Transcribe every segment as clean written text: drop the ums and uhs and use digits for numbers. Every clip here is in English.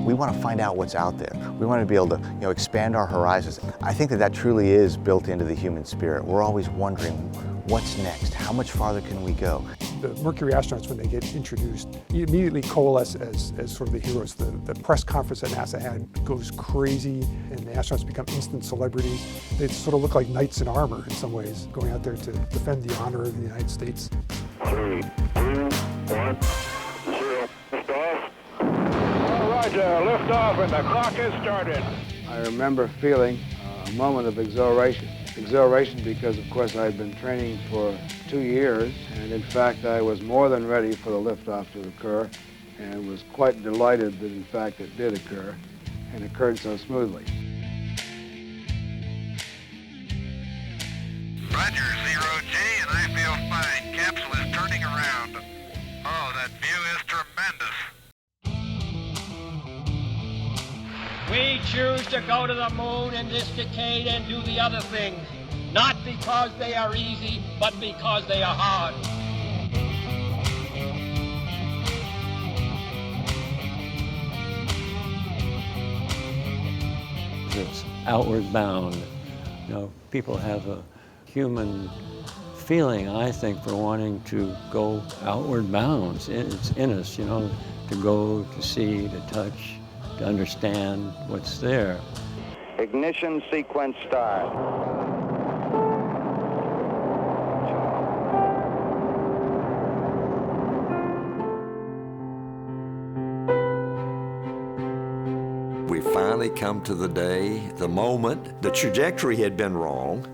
We want to find out what's out there. We want to be able to, expand our horizons. I think that truly is built into the human spirit. We're always wondering, what's next? How much farther can we go? The Mercury astronauts, when they get introduced, immediately coalesce as sort of the heroes. The press conference that NASA had goes crazy, and the astronauts become instant celebrities. They sort of look like knights in armor in some ways, going out there to defend the honor of the United States. 3, 2, 1, 0, liftoff. All right, liftoff, and the clock has started. I remember feeling a moment of exhilaration. Exhilaration because, of course, I had been training for 2 years, and in fact, I was more than ready for the liftoff to occur, and was quite delighted that, in fact, it did occur, and occurred so smoothly. Roger, 0G, and I feel fine. Capsule is turning around. Oh, that view is tremendous. We choose to go to the moon in this decade and do the other things, not because they are easy, but because they are hard. It's outward bound. People have a human feeling, I think, for wanting to go outward bound. It's in us, to go, to see, to touch, to understand what's there. Ignition sequence start. We finally come to the day, the moment. The trajectory had been wrong.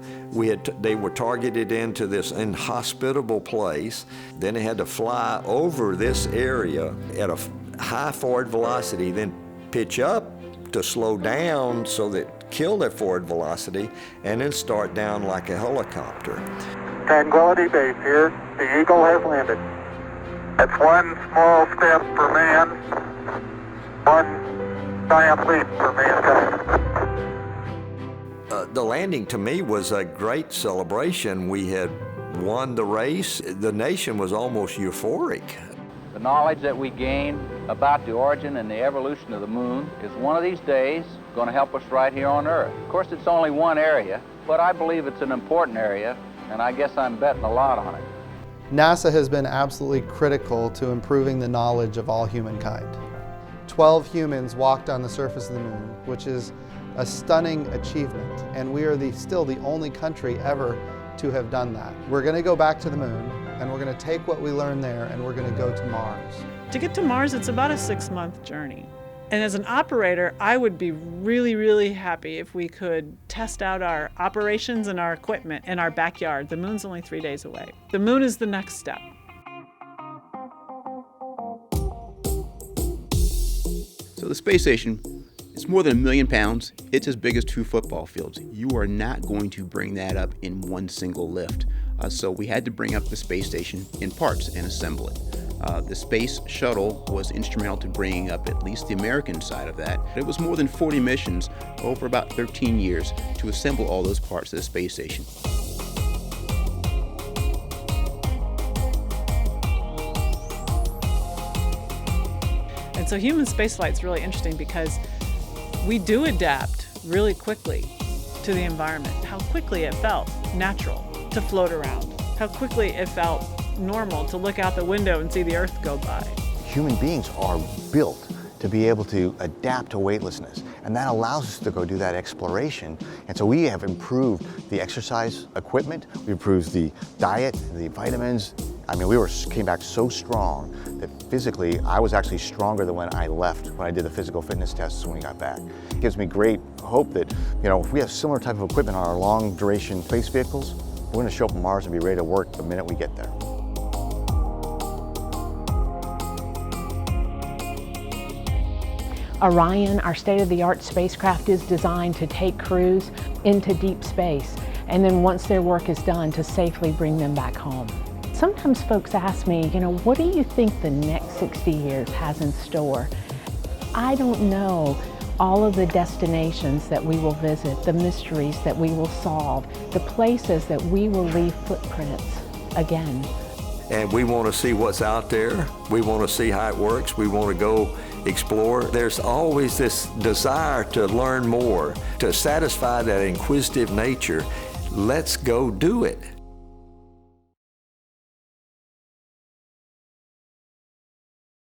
They were targeted into this inhospitable place. Then they had to fly over this area at a high forward velocity, then pitch up to slow down so that kill their forward velocity, and then start down like a helicopter. Tranquility Base here. The Eagle has landed. It's one small step for man, one giant leap for mankind. The landing to me was a great celebration. We had won the race. The nation was almost euphoric. The knowledge that we gain about the origin and the evolution of the moon is one of these days going to help us right here on Earth. Of course, it's only one area, but I believe it's an important area, and I guess I'm betting a lot on it. NASA has been absolutely critical to improving the knowledge of all humankind. 12 humans walked on the surface of the moon, which is a stunning achievement, and we are still the only country ever to have done that. We're going to go back to the moon, and we're going to take what we learned there, and we're going to go to Mars. To get to Mars, it's about a 6-month journey. And as an operator, I would be really, really happy if we could test out our operations and our equipment in our backyard. The moon's only 3 days away. The moon is the next step. So the space station, it's more than 1 million pounds. It's as big as 2 football fields. You are not going to bring that up in one single lift. So we had to bring up the space station in parts and assemble it. The space shuttle was instrumental to bringing up at least the American side of that. It was more than 40 missions over about 13 years to assemble all those parts of the space station. And so human spaceflight is really interesting because we do adapt really quickly to the environment. How quickly it felt natural to float around. How quickly it felt normal to look out the window and see the Earth go by. Human beings are built to be able to adapt to weightlessness, and that allows us to go do that exploration. And so we have improved the exercise equipment, we improved the diet, the vitamins. I mean, came back so strong that physically I was actually stronger than when I left, when I did the physical fitness tests when we got back. It gives me great hope that, if we have similar type of equipment on our long duration space vehicles, we're going to show up on Mars and be ready to work the minute we get there. Orion, our state-of-the-art spacecraft, is designed to take crews into deep space, and then once their work is done, to safely bring them back home. Sometimes folks ask me, what do you think the next 60 years has in store? I don't know all of the destinations that we will visit, the mysteries that we will solve, the places that we will leave footprints again. and we want to see what's out there. We want to see how it works. We want to go explore. There's always this desire to learn more, to satisfy that inquisitive nature. Let's go do it.